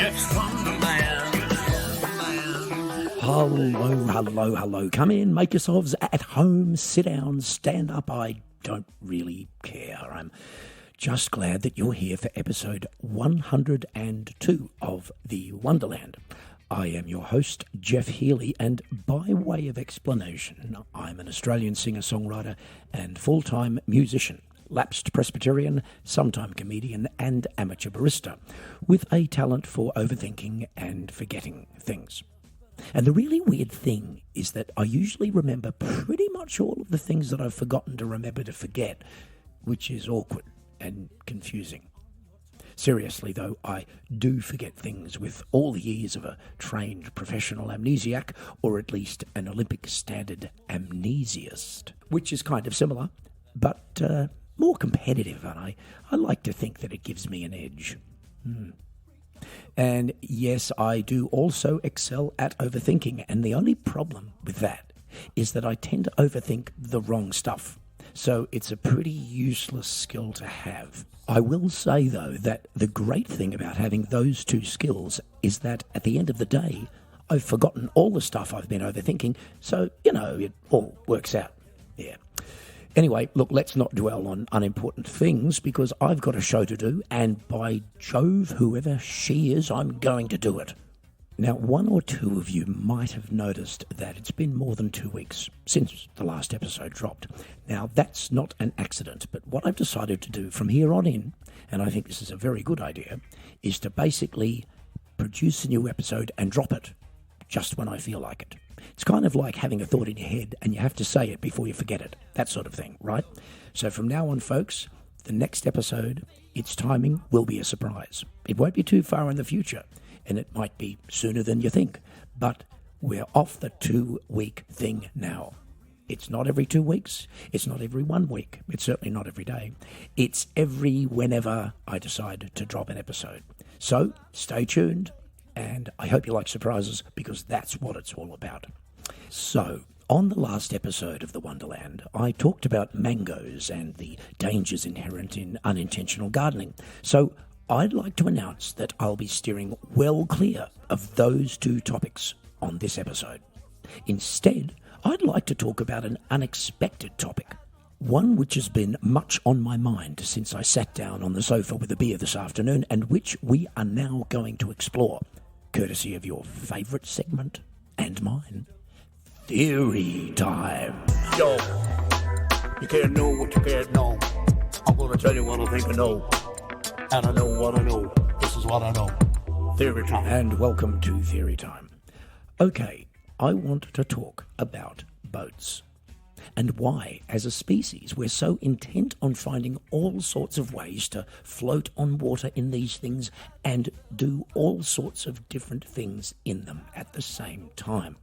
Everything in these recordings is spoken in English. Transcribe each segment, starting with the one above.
Geoff's Wonderland. Hello. Come in, make yourselves at home, sit down, stand up. I don't really care. I'm just glad that you're here for episode 102 of The Wonderland. I am your host, Geoff Healy, and by way of explanation, I'm an Australian singer-songwriter and full-time musician, lapsed Presbyterian, sometime comedian and amateur barista, with a talent for overthinking and forgetting things. And the really weird thing is that I usually remember pretty much all of the things that I've forgotten to remember to forget, which is awkward and confusing. Seriously, though, I do forget things with all the ease of a trained professional amnesiac, or at least an Olympic standard amnesiast, which is kind of similar, but more competitive, and I like to think that it gives me an edge. And yes, I do also excel at overthinking, and the only problem with that is that I tend to overthink the wrong stuff. So it's a pretty useless skill to have. I will say, though, that the great thing about having those two skills is that at the end of the day, I've forgotten all the stuff I've been overthinking, so, it all works out. Yeah. Anyway, look, let's not dwell on unimportant things because I've got a show to do, and by Jove, whoever she is, I'm going to do it. Now, one or two of you might have noticed that it's been more than 2 weeks since the last episode dropped. Now, that's not an accident, but what I've decided to do from here on in, and I think this is a very good idea, is to basically produce a new episode and drop it just when I feel like it. It's kind of like having a thought in your head and you have to say it before you forget it, that sort of thing, right? So from now on, folks, the next episode, its timing will be a surprise. It won't be too far in the future, and it might be sooner than you think, but we're off the 2-week thing now. It's not every 2 weeks, it's not every 1 week, it's certainly not every day. It's every whenever I decide to drop an episode. So stay tuned, and I hope you like surprises because that's what it's all about. So, on the last episode of The Wonderland, I talked about mangoes and the dangers inherent in unintentional gardening. So, I'd like to announce that I'll be steering well clear of those two topics on this episode. Instead, I'd like to talk about an unexpected topic, one which has been much on my mind since I sat down on the sofa with a beer this afternoon, and which we are now going to explore, courtesy of your favourite segment and mine, Theory Time. Yo, you can't know what you can't know. I'm going to tell you what I think I know. And I know what I know. This is what I know. Theory Time. And welcome to Theory Time. Okay, I want to talk about boats and why, as a species, we're so intent on finding all sorts of ways to float on water in these things and do all sorts of different things in them at the same time.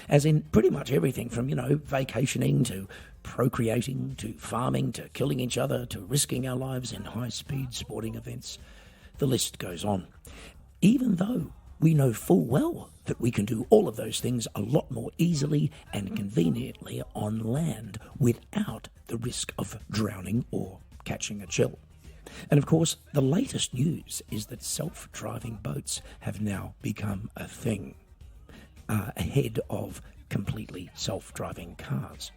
As in pretty much everything from, vacationing to procreating to farming to killing each other to risking our lives in high-speed sporting events. The list goes on. Even though we know full well that we can do all of those things a lot more easily and conveniently on land without the risk of drowning or catching a chill. And of course, the latest news is that self-driving boats have now become a thing, ahead of completely self-driving cars.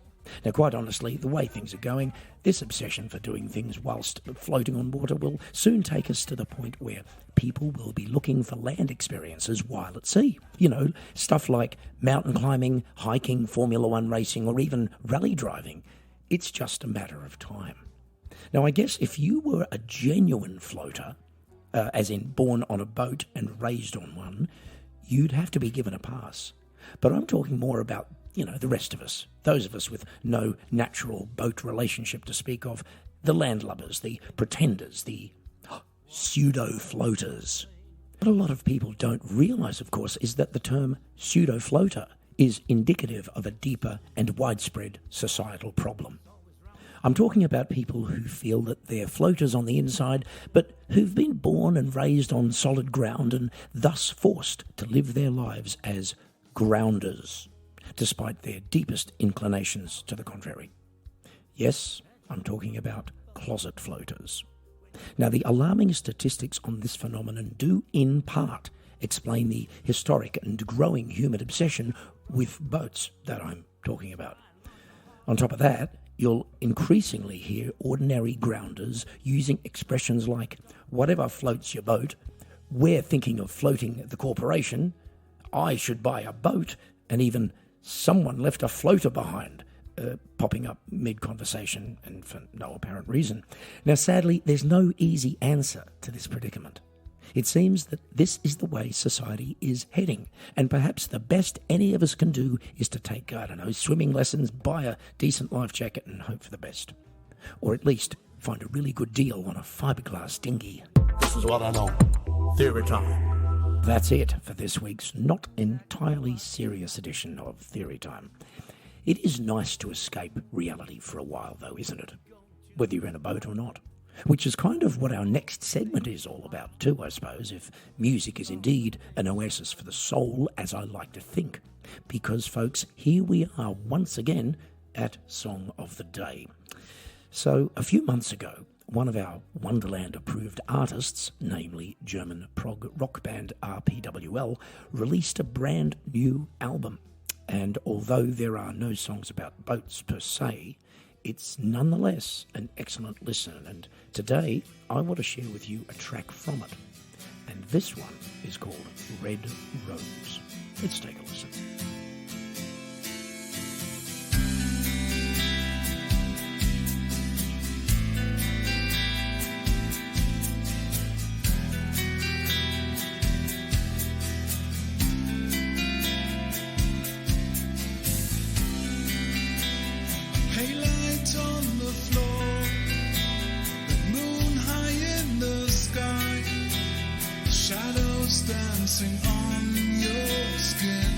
Now, quite honestly, the way things are going, this obsession for doing things whilst floating on water will soon take us to the point where people will be looking for land experiences while at sea. Stuff like mountain climbing, hiking, Formula One racing, or even rally driving. It's just a matter of time. Now, I guess if you were a genuine floater, as in born on a boat and raised on one, you'd have to be given a pass. But I'm talking more about, the rest of us, those of us with no natural boat relationship to speak of, the landlubbers, the pretenders, the pseudo-floaters. What a lot of people don't realise, of course, is that the term pseudo-floater is indicative of a deeper and widespread societal problem. I'm talking about people who feel that they're floaters on the inside, but who've been born and raised on solid ground and thus forced to live their lives as grounders, despite their deepest inclinations to the contrary. Yes, I'm talking about closet floaters. Now, the alarming statistics on this phenomenon do, in part, explain the historic and growing human obsession with boats that I'm talking about. On top of that, you'll increasingly hear ordinary grounders using expressions like, whatever floats your boat, we're thinking of floating the corporation, I should buy a boat, and even someone left a floater behind, popping up mid-conversation and for no apparent reason. Now, sadly, there's no easy answer to this predicament. It seems that this is the way society is heading, and perhaps the best any of us can do is to take, swimming lessons, buy a decent life jacket and hope for the best. Or at least find a really good deal on a fiberglass dinghy. This is what I know. Theory time. That's it for this week's not entirely serious edition of Theory Time. It is nice to escape reality for a while, though, isn't it? Whether you're in a boat or not. Which is kind of what our next segment is all about too, I suppose, if music is indeed an oasis for the soul, as I like to think. Because, folks, here we are once again at Song of the Day. So, a few months ago, one of our Wonderland-approved artists, namely German prog rock band RPWL, released a brand new album. And although there are no songs about boats per se, it's nonetheless an excellent listen, and today I want to share with you a track from it. And this one is called Red Rose. Let's take a listen. Dancing on your skin,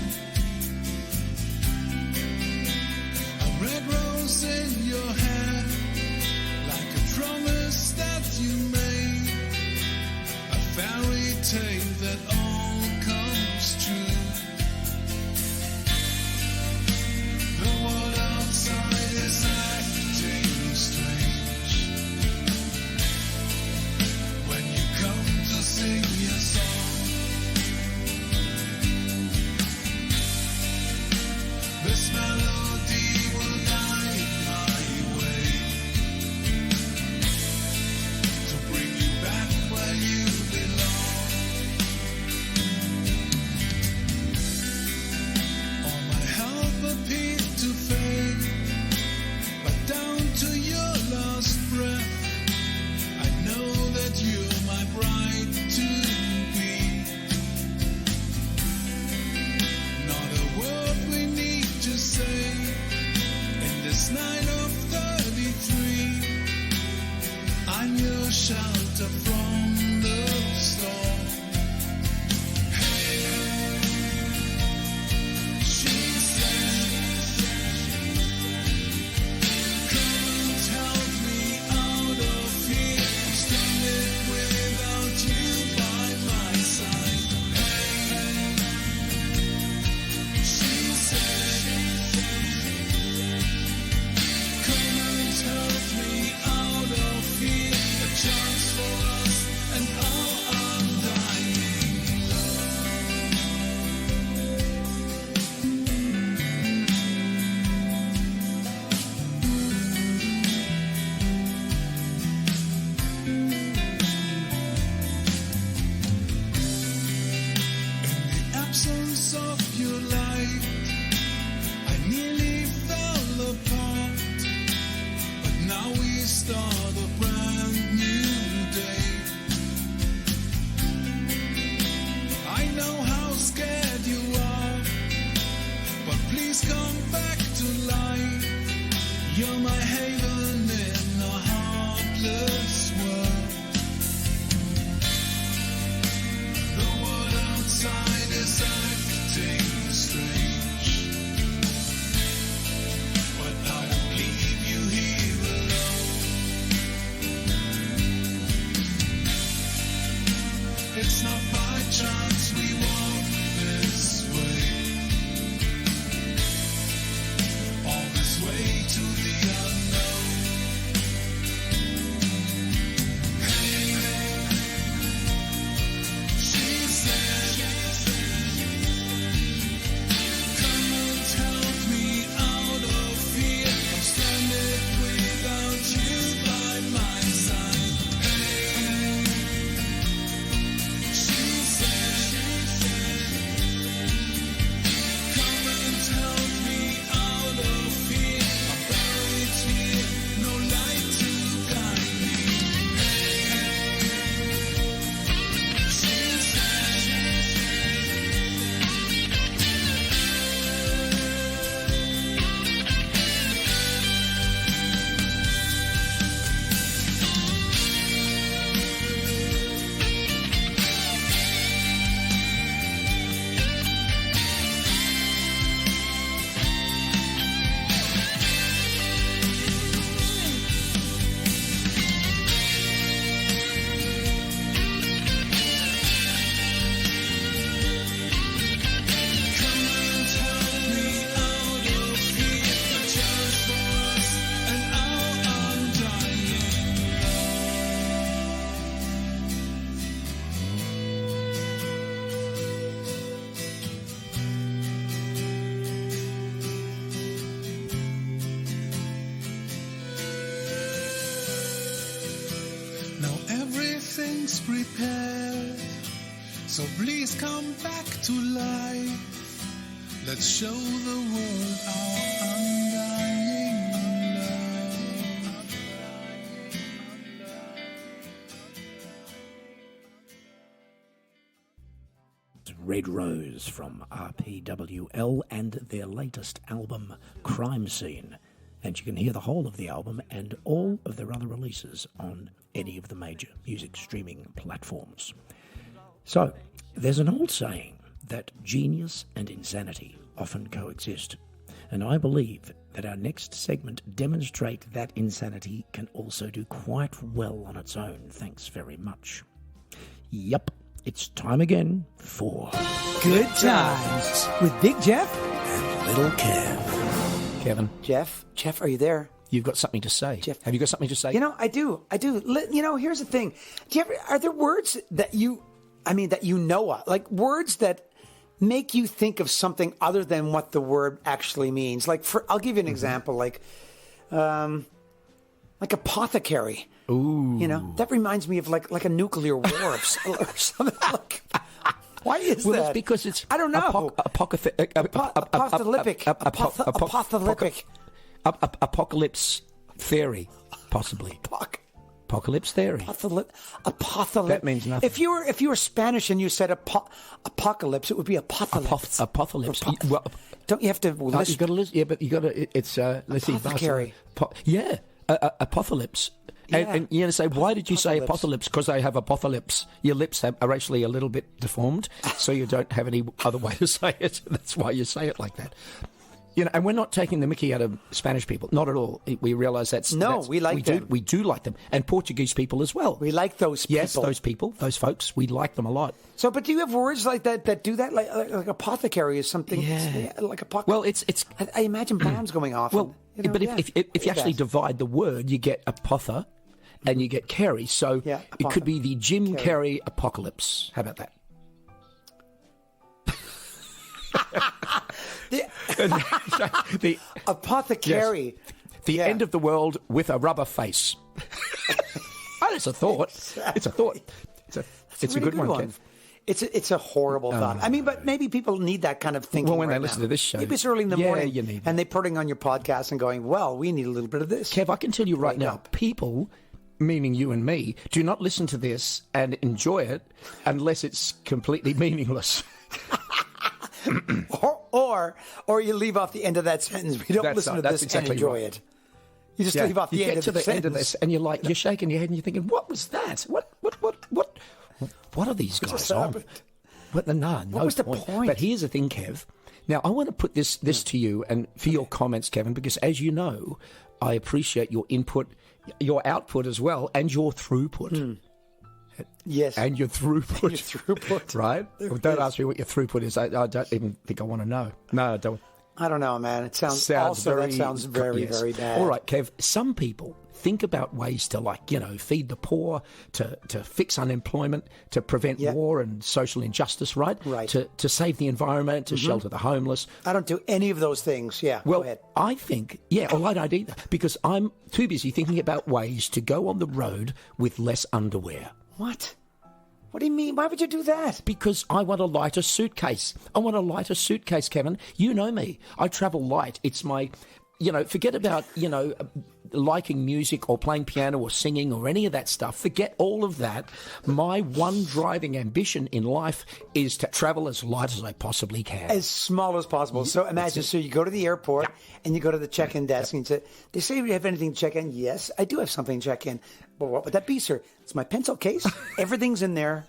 a red rose in your hair, like a promise that you made, a fairy tale that all comes true. The world outside is acting strange when you come to sing your song. This melody will guide my way to bring you back where you belong. All my help appeared to fade, but down to your last breath, I know that you're my bride to be. Not a word we need to say in this night of 33. I'm your shelter from the storm. Hey, she said, come and help me out of here. I'm stranded without you by my side. Hey, she said, come and help me out of here. A chance for us and our undying love. In the absence of your light, I nearly fell apart, but now we start a brand new day. I know how scared you are, but please come back to life. You're my haven in a heartless world. The world outside is acting strange, but I won't leave you here alone. It's not by chance we walk this way, all this way to the unknown. things prepared. So please come back to life. Let's show the world our undying love. Red Rose from RPWL and their latest album, Crime Scene. And you can hear the whole of the album and all of their other releases on any of the major music streaming platforms. So, there's an old saying that genius and insanity often coexist. And I believe that our next segment demonstrates that insanity can also do quite well on its own. Thanks very much. Yup, it's time again for Good Times with Big Geoff and Little Kev. Kevin, Geoff, are you there? you've got something to say. Geoff. Have you got something to say? You know, I do. You know, here's the thing. Are there words that that you know of? Like words that make you think of something other than what the word actually means? Like, I'll give you an example. Like apothecary. Ooh. You know, that reminds me of like a nuclear war or something. Like, why is that? Well, it's because it's... I don't know. Apocalypse theory, possibly. Apocalypse theory. Apocalypse. That means nothing. If you were Spanish and you said apocalypse, it would be apocalypse. Apocalypse. Well, don't you have to list? You got to list. Yeah, but you got to. It's let's see. Apothecary. Yeah, apocalypse. Yeah. And you're going to say, why did you say apocalypse? Because I have apocalypse. Your lips are actually a little bit deformed, so you don't have any other way to say it. That's why you say it like that. You know, and we're not taking the mickey out of Spanish people, not at all. We realise we like them. We do like them, and Portuguese people as well. We like those people. Yes, those people, those folks. We like them a lot. So, but do you have words like that do that? Like apothecary is something. Yeah. Like apocalypse. Well, it's. I imagine bombs going off. Well, and, but if you actually divide the word, you get apotha, and you get Carrey. So it could be the Jim Carrey apocalypse. How about that? the apothecary. Yes, the end of the world with a rubber face. It's a thought. It's a thought. It's a good one, Ken. It's a horrible thought. I mean, but maybe people need that kind of thinking. Well, when right they listen to this show, maybe it's early in the morning, you need and they're putting on your podcast and going, "Well, we need a little bit of this." Kev, I can tell you right now, people, meaning you and me, do not listen to this and enjoy it unless it's completely meaningless. or you leave off the end of that sentence. We don't listen to this and enjoy it. You just leave off the end of the sentence. You get to the end of this, and you're shaking your head, and you're thinking, "What was that? What are these guys on? What was the point?" But here's the thing, Kev. Now, I want to put this to you and for your comments, Kevin, because as you know, I appreciate your input, your output as well, and your throughput. Yes. And your throughput. Your throughput. Right? Don't ask me what your throughput is. I don't even think I want to know. No, I don't. I don't know, man. It sounds very, very bad. All right, Kev. Some people think about ways to, feed the poor, to fix unemployment, to prevent war and social injustice, right? Right. To save the environment, to shelter the homeless. I don't do any of those things. Yeah, well, go ahead. I think, I don't either, because I'm too busy thinking about ways to go on the road with less underwear. What? What do you mean? Why would you do that? Because I want a lighter suitcase. Kevin. You know me. I travel light. It's my, forget about, liking music or playing piano or singing or any of that stuff. Forget all of that. My one driving ambition in life is to travel as light as I possibly can. As small as possible. So imagine, you go to the airport and you go to the check-in desk and you say, "They say you have anything to check in?" "Yes, I do have something to check in." "Well, what would that be, sir?" "It's my pencil case. Everything's in there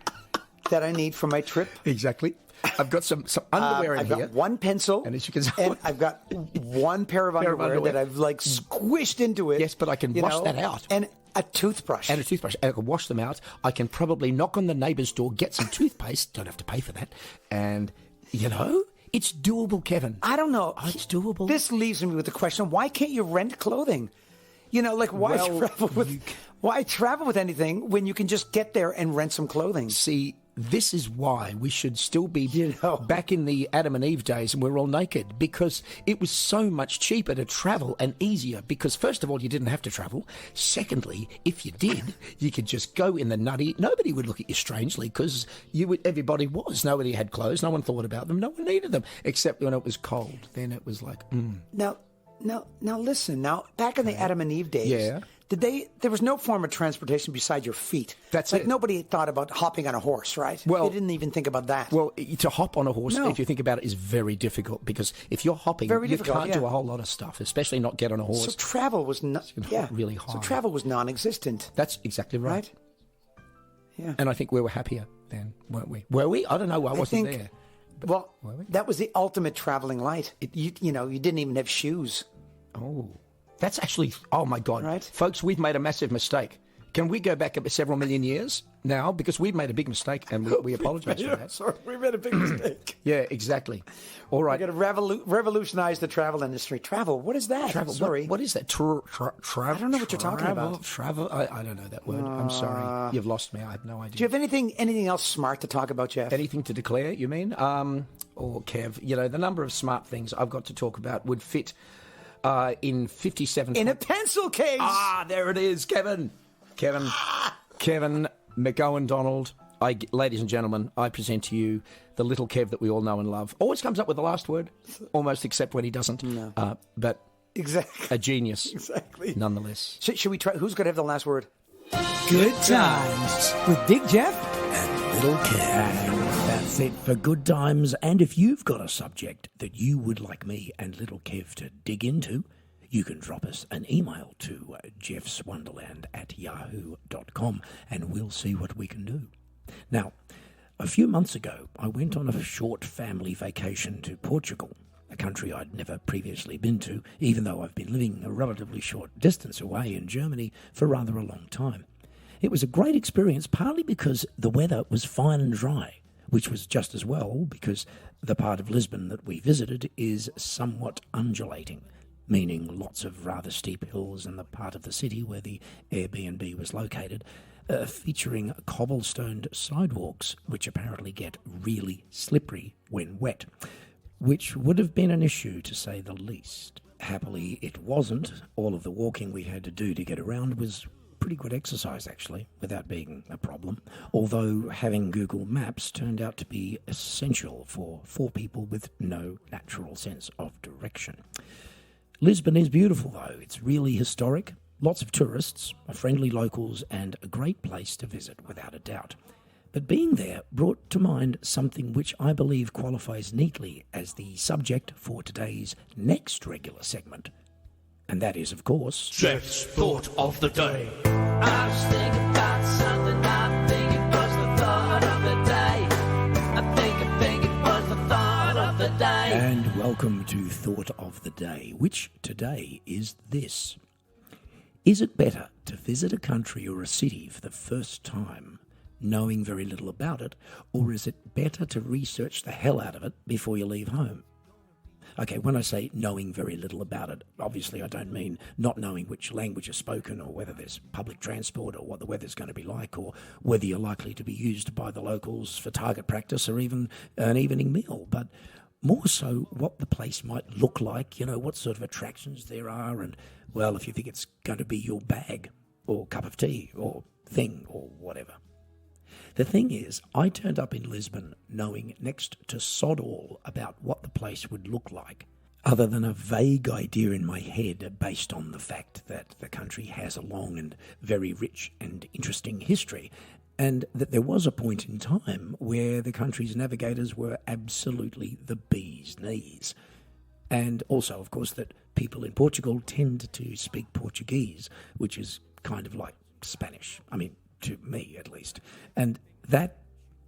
that I need for my trip." Exactly. I've got some underwear in here. I've got one pencil, and as you can see, and I've got one pair of underwear that I've squished into it. Yes, but I can wash that out. And a toothbrush. And I can wash them out. I can probably knock on the neighbour's door, get some toothpaste. Don't have to pay for that. And, it's doable, Kevin. I don't know. It's doable. This leaves me with the question, why can't you rent clothing? Why travel with anything when you can just get there and rent some clothing? See, this is why we should still be back in the Adam and Eve days and we're all naked, because it was so much cheaper to travel and easier, because first of all, you didn't have to travel. Secondly, if you did, you could just go in the nutty. Nobody would look at you strangely because everybody was. Nobody had clothes. No one thought about them. No one needed them, except when it was cold. Then it was like, Now listen. Now, back in the Adam and Eve days, there was no form of transportation beside your feet. That's like it. Nobody thought about hopping on a horse, right? Well, they didn't even think about that. Well, to hop on a horse, if you think about it, is very difficult, because if you're hopping, you can't do a whole lot of stuff, especially not get on a horse. So travel was really high. So travel was non-existent. That's exactly right. Yeah. And I think we were happier then, weren't we? Were we? I don't know. I wasn't there. Well, that was the ultimate traveling light. You didn't even have shoes. Oh, that's actually, oh my God. Right. Folks, we've made a massive mistake. Can we go back several million years now? Because we've made a big mistake and we apologise for that. Sorry, we made a big mistake. Yeah, exactly. All right. We're going to revolutionize the travel industry. Travel, what is that? Travel. Sorry. What is that? Travel. I don't know what you're talking about. Travel. I don't know that word. I'm sorry. You've lost me. I have no idea. Do you have anything else smart to talk about, Geoff? Anything to declare, you mean? Or Kev, the number of smart things I've got to talk about would fit in 57... In a pencil case! Ah, there it is, Kevin McGowan Donald. Ladies and gentlemen, I present to you the Little Kev that we all know and love. Always comes up with the last word, almost, except when he doesn't. No. But exactly, a genius. Exactly. Nonetheless. Should we try? Who's going to have the last word? Good times with Big Geoff and Little Kev. That's it for Good Times. And if you've got a subject that you would like me and Little Kev to dig into, you can drop us an email to jeffswonderland@yahoo.com and we'll see what we can do. Now, a few months ago, I went on a short family vacation to Portugal, a country I'd never previously been to, even though I've been living a relatively short distance away in Germany for rather a long time. It was a great experience, partly because the weather was fine and dry, which was just as well because the part of Lisbon that we visited is somewhat undulating, meaning lots of rather steep hills in the part of the city where the Airbnb was located, featuring cobblestoned sidewalks, which apparently get really slippery when wet, which would have been an issue to say the least. Happily, it wasn't. All of the walking we had to do to get around was pretty good exercise, actually, without being a problem, although having Google Maps turned out to be essential for 4 people with no natural sense of direction. Lisbon is beautiful, though. It's really historic, lots of tourists, friendly locals, and a great place to visit, without a doubt. But being there brought to mind something which I believe qualifies neatly as the subject for today's next regular segment. And that is, of course, Geoff's Thought of the Day. I was thinking about something, I think it was the thought of the day. I think it was the thought of the day. And welcome to Thought of the Day, which today is this. Is it better to visit a country or a city for the first time, knowing very little about it, or is it better to research the hell out of it before you leave home? Okay, when I say knowing very little about it, obviously I don't mean not knowing which language is spoken or whether there's public transport or what the weather's going to be like or whether you're likely to be used by the locals for target practice or even an evening meal, but more so what the place might look like, what sort of attractions there are and, well, if you think it's going to be your bag or cup of tea or thing or whatever. The thing is, I turned up in Lisbon knowing next to sod all about what the place would look like, other than a vague idea in my head based on the fact that the country has a long and very rich and interesting history, and that there was a point in time where the country's navigators were absolutely the bee's knees. And also, of course, that people in Portugal tend to speak Portuguese, which is kind of like Spanish. I mean, to me at least. And that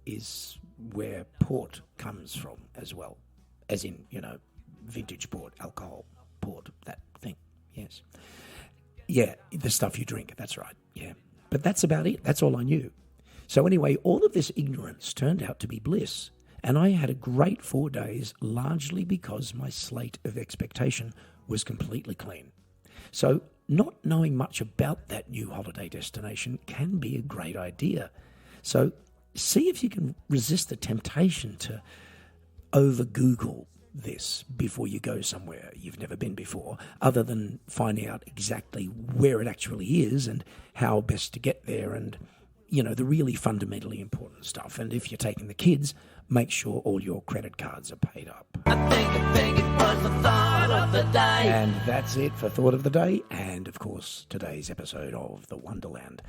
is where port comes from as well. As in, vintage port, alcohol, port, that thing. Yes. Yeah, the stuff you drink, that's right. Yeah. But that's about it. That's all I knew. So anyway, all of this ignorance turned out to be bliss. And I had a great 4 days, largely because my slate of expectation was completely clean. So not knowing much about that new holiday destination can be a great idea. So see if you can resist the temptation to over-Google this before you go somewhere you've never been before, other than finding out exactly where it actually is and how best to get there and, you know, the really fundamentally important stuff. And if you're taking the kids, make sure all your credit cards are paid up. I think it was the thought of the day. And that's it for Thought of the Day and, of course, today's episode of The Wonderland.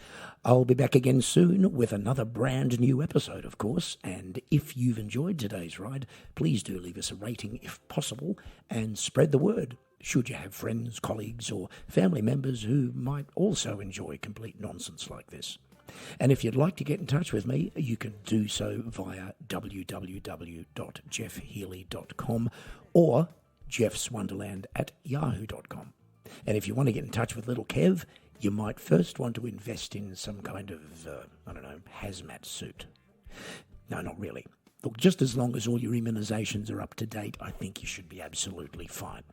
I'll be back again soon with another brand new episode, of course, and if you've enjoyed today's ride, please do leave us a rating if possible and spread the word, should you have friends, colleagues or family members who might also enjoy complete nonsense like this. And if you'd like to get in touch with me, you can do so via www.geoffhealy.com or jeffswonderland@yahoo.com. And if you want to get in touch with Little Kev, you might first want to invest in some kind of, hazmat suit. No, not really. Look, just as long as all your immunisations are up to date, I think you should be absolutely fine.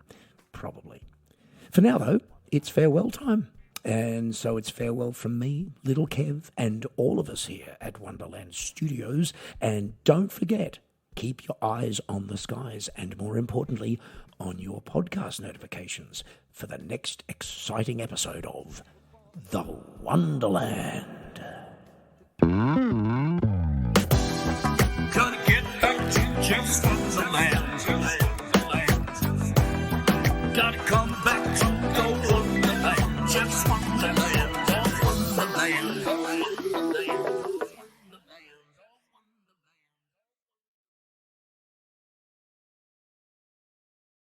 Probably. For now, though, it's farewell time. And so it's farewell from me, Little Kev, and all of us here at Wonderland Studios. And don't forget, keep your eyes on the skies and, more importantly, on your podcast notifications for the next exciting episode of The Wonderland. Gotta get back to Geoff's Wonderland. Gotta come back.